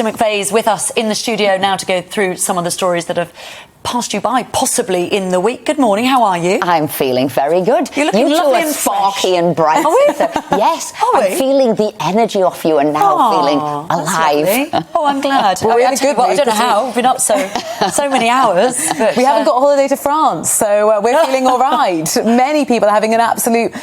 McVey's with us in the studio now to go through some of the stories that have passed you by, possibly in the week. Good morning, how are you? I'm feeling very good. You're looking lovely and sparky and bright. Are we? Yes, Are we? I'm feeling the energy off you and now feeling alive. Oh, I'm glad. Well, I don't know how. We've been up so many hours. But, we haven't got a holiday to France, so we're feeling all right. Many people are having an absolute,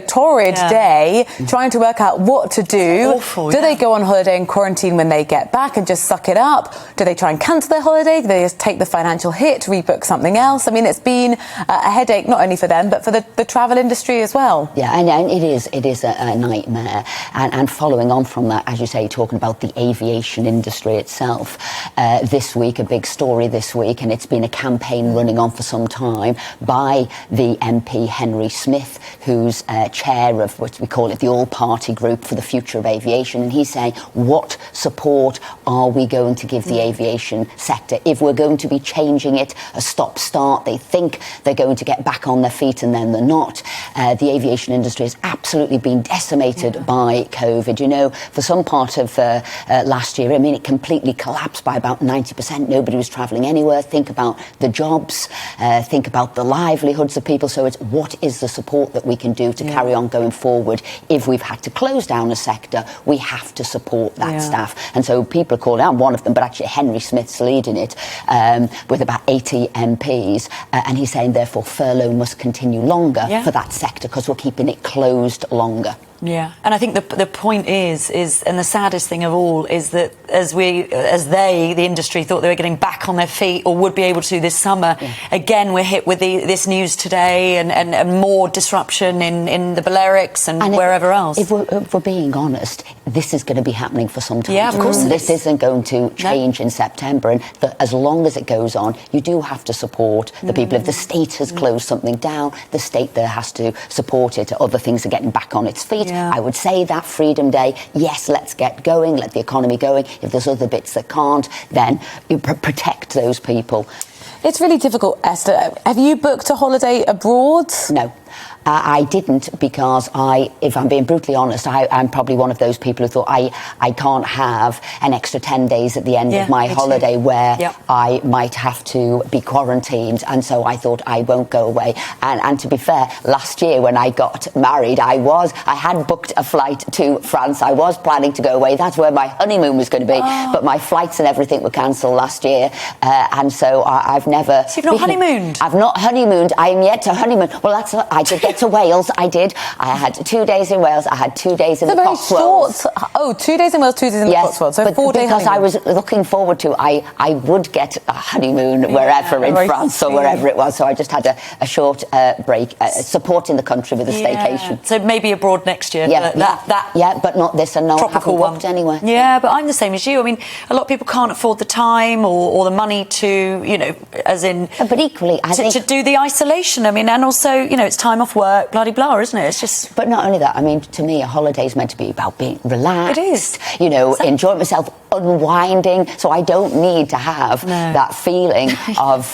torrid day, trying to work out what to do. Awful, do they go on holiday and quarantine when they get back and just suck it up? Do they try and cancel their holiday? Do they just take the financial hit, rebook something else? I mean, it's been a headache not only for them but for the travel industry as well. Yeah, and it is a nightmare. And following on from that, as you say, talking about the aviation industry itself, this week, a big story this week, and it's been a campaign running on for some time by the MP Henry Smith, who's chair of what we call it the all-party group for the future of aviation, and he's saying, what support are we going to give the aviation sector if we're going to be changing it a stop-start? They think they're going to get back on their feet and then they're not. The aviation industry has absolutely been decimated by COVID. For some part of last year, it completely collapsed by about 90%. Nobody was travelling anywhere. Think about the jobs, think about the livelihoods of people. So it's what is the support that we can do to carry on going forward? If we've had to close down a sector, we have to support that staff. And so people are calling out, one of them, but actually Henry Smith's leading it with about 80 MPs. And he's saying, therefore, furlough must continue longer for that sector because we're keeping it closed longer. Yeah, and I think the point is, and the saddest thing of all is that the industry thought they were getting back on their feet or would be able to this summer. Again, we're hit with this news today and more disruption in the Balearics and wherever else. If we're being honest, this is going to be happening for some time. Yeah, of course. This isn't going to change in September, and as long as it goes on, you do have to support the people. If the state has closed something down, the state there has to support it. Other things are getting back on its feet. I would say that Freedom Day, yes, let's get going, let the economy going. If there's other bits that can't, then you protect those people. It's really difficult, Esther. Have you booked a holiday abroad? No. I didn't because if I'm being brutally honest, I'm probably one of those people who thought I can't have an extra 10 days at the end of my holiday where I might have to be quarantined, and so I thought I won't go away. And to be fair, last year when I got married, I had booked a flight to France. I was planning to go away. That's where my honeymoon was going to be, but my flights and everything were cancelled last year, and so I've never... So you've not honeymooned? I've not honeymooned. I am yet to honeymoon. Well, I did get to Wales. I did. I had 2 days in Wales. I had 2 days in the Cotswolds. Oh, 2 days in Wales, 2 days in the Cotswolds. So 4 days. Because I was looking forward to, I would get a honeymoon wherever in France or wherever it was. So I just had a short break, supporting the country with a staycation. So maybe abroad next year. But not this, and no, I haven't booked anywhere. Yeah, but I'm the same as you. I mean, a lot of people can't afford the time or the money to, as in... But equally, I think... To do the isolation. I mean, and also, it's time off work, bloody-blah, isn't it? It's just... But not only that, I mean, to me, a holiday is meant to be about being relaxed. It is. Enjoying myself, unwinding. So I don't need to have that feeling of,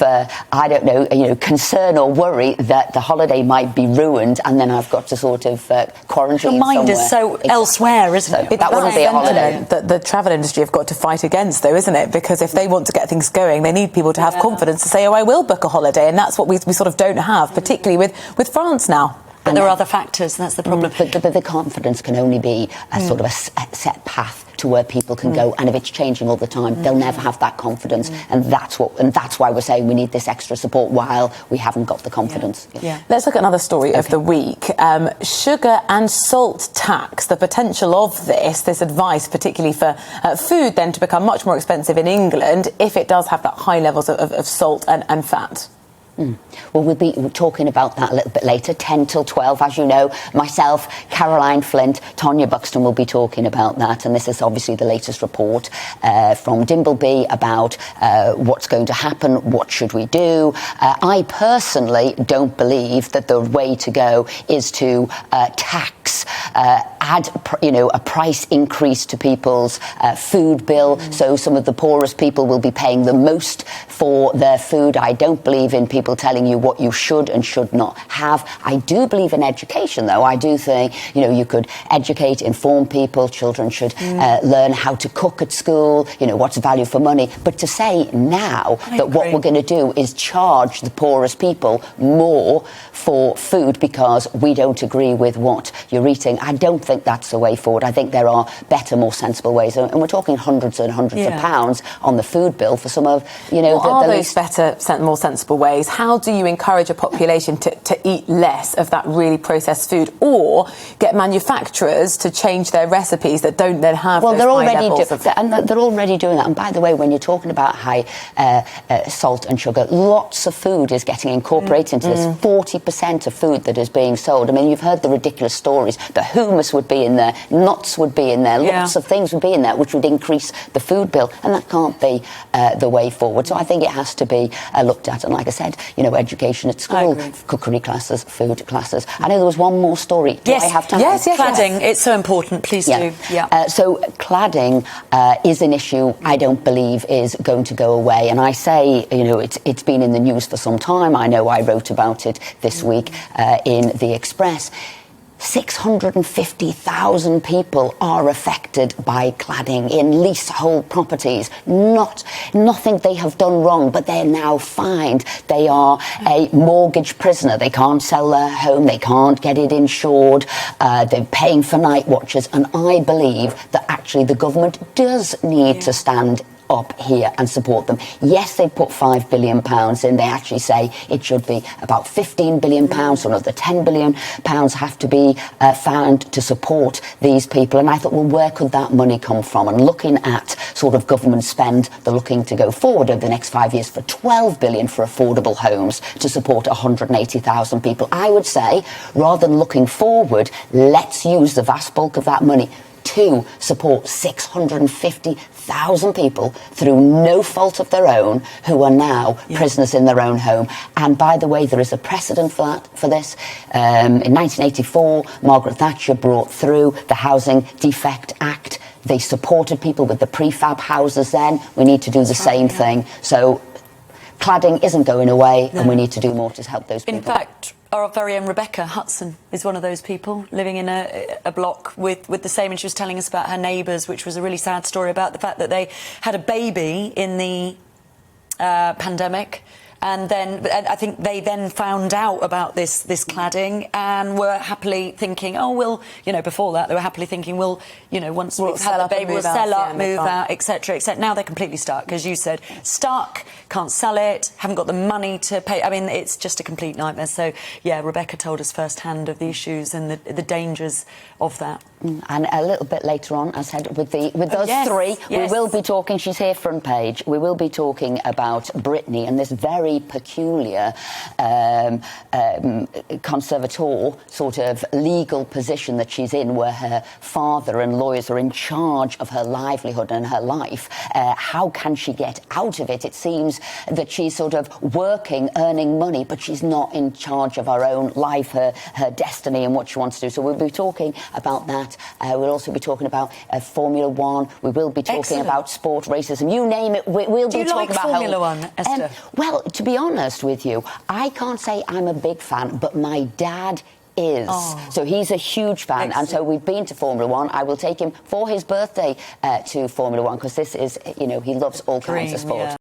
concern or worry that the holiday might be ruined and then I've got to sort of quarantine Your mind somewhere. Is so elsewhere, isn't it? That wouldn't be a holiday. That the travel industry have got to fight against, though, isn't it? Because if they want to get things going, they need people to have confidence to say, I will book a holiday. And that's what we sort of don't have, particularly with France now. But there are other factors, that's the problem. But the confidence can only be a sort of a set path to where people can go, and if it's changing all the time, they'll never have that confidence, and that's why we're saying we need this extra support while we haven't got the confidence. Let's look at another story of the week. Sugar and salt tax, the potential of this advice, particularly for food then to become much more expensive in England if it does have that high levels of salt and fat. Well, we'll be talking about that a little bit later, 10 till 12, as you know. Myself, Caroline Flint, Tonya Buxton will be talking about that, and this is obviously the latest report from Dimbleby about what's going to happen, what should we do. I personally don't believe that the way to go is to tax add, a price increase to people's food bill, so some of the poorest people will be paying the most for their food. I don't believe in people telling you what you should and should not have. I do believe in education, though. I do think, you could educate, inform people. Children should learn how to cook at school, what's value for money. But to say now that what we're going to do is charge the poorest people more for food because we don't agree with what you're eating, I don't think that's the way forward. I think there are better, more sensible ways. And we're talking hundreds and hundreds of pounds on the food bill for some of, what are those better, more sensible ways? How do you encourage a population to eat less of that really processed food, or get manufacturers to change their recipes that don't then have those they're high already levels they're already doing that. And by the way, when you're talking about high salt and sugar, lots of food is getting incorporated into this. 40% of food that is being sold. I mean, you've heard the ridiculous stories. The hummus would be in there, nuts would be in there, lots of things would be in there, which would increase the food bill, and that can't be the way forward. So I think it has to be looked at. And like I said, education at school, cookery classes, food classes. I know there was one more story. Do I have time? Yes. Cladding, it's so important. Please do. Yeah. So cladding is an issue I don't believe is going to go away. And I say, it's been in the news for some time. I know I wrote about it this week in the Express. 650,000 people are affected by cladding in leasehold properties. Nothing they have done wrong, but they're now fined. They are a mortgage prisoner. They can't sell their home. They can't get it insured. They're paying for night watches. And I believe that actually the government does need to stand up here and support them. Yes, they put £5 billion in. They actually say it should be about £15 billion, so another £10 billion have to be found to support these people. And I thought, well, where could that money come from? And looking at sort of government spend, they're looking to go forward over the next 5 years for £12 billion for affordable homes to support 180,000 people. I would say, rather than looking forward, let's use the vast bulk of that money to support 650,000 people through no fault of their own who are now prisoners in their own home. And by the way, there is a precedent for this. In 1984, Margaret Thatcher brought through the Housing Defect Act. They supported people with the prefab houses then. We need to do the same thing. So cladding isn't going away, and we need to do more to help those people. In fact, our very own Rebecca Hudson is one of those people living in a block with the same, and she was telling us about her neighbours, which was a really sad story about the fact that they had a baby in the pandemic. And then I think they then found out about this cladding and were happily thinking, before that they were happily thinking, once we've had the baby, we'll sell up, move out, etc., etc. Now they're completely stuck, as you said, can't sell it, haven't got the money to pay. I mean, it's just a complete nightmare. So, Rebecca told us firsthand of the issues and the dangers of that. And a little bit later on, I said, with those three, we will be talking, she's here front page, we will be talking about Brittany and this very peculiar conservator sort of legal position that she's in, where her father and lawyers are in charge of her livelihood and her life. How can she get out of it? It seems that she's sort of working, earning money, but she's not in charge of her own life, her destiny and what she wants to do. So we'll be talking about that. We'll also be talking about Formula One. We will be talking about sport, racism, you name it. We'll be talking about Formula One, Esther? Well, to be honest with you, I can't say I'm a big fan, but my dad is. So he's a huge fan. Excellent. And so we've been to Formula One. I will take him for his birthday to Formula One, because this is, he loves all kinds of sport.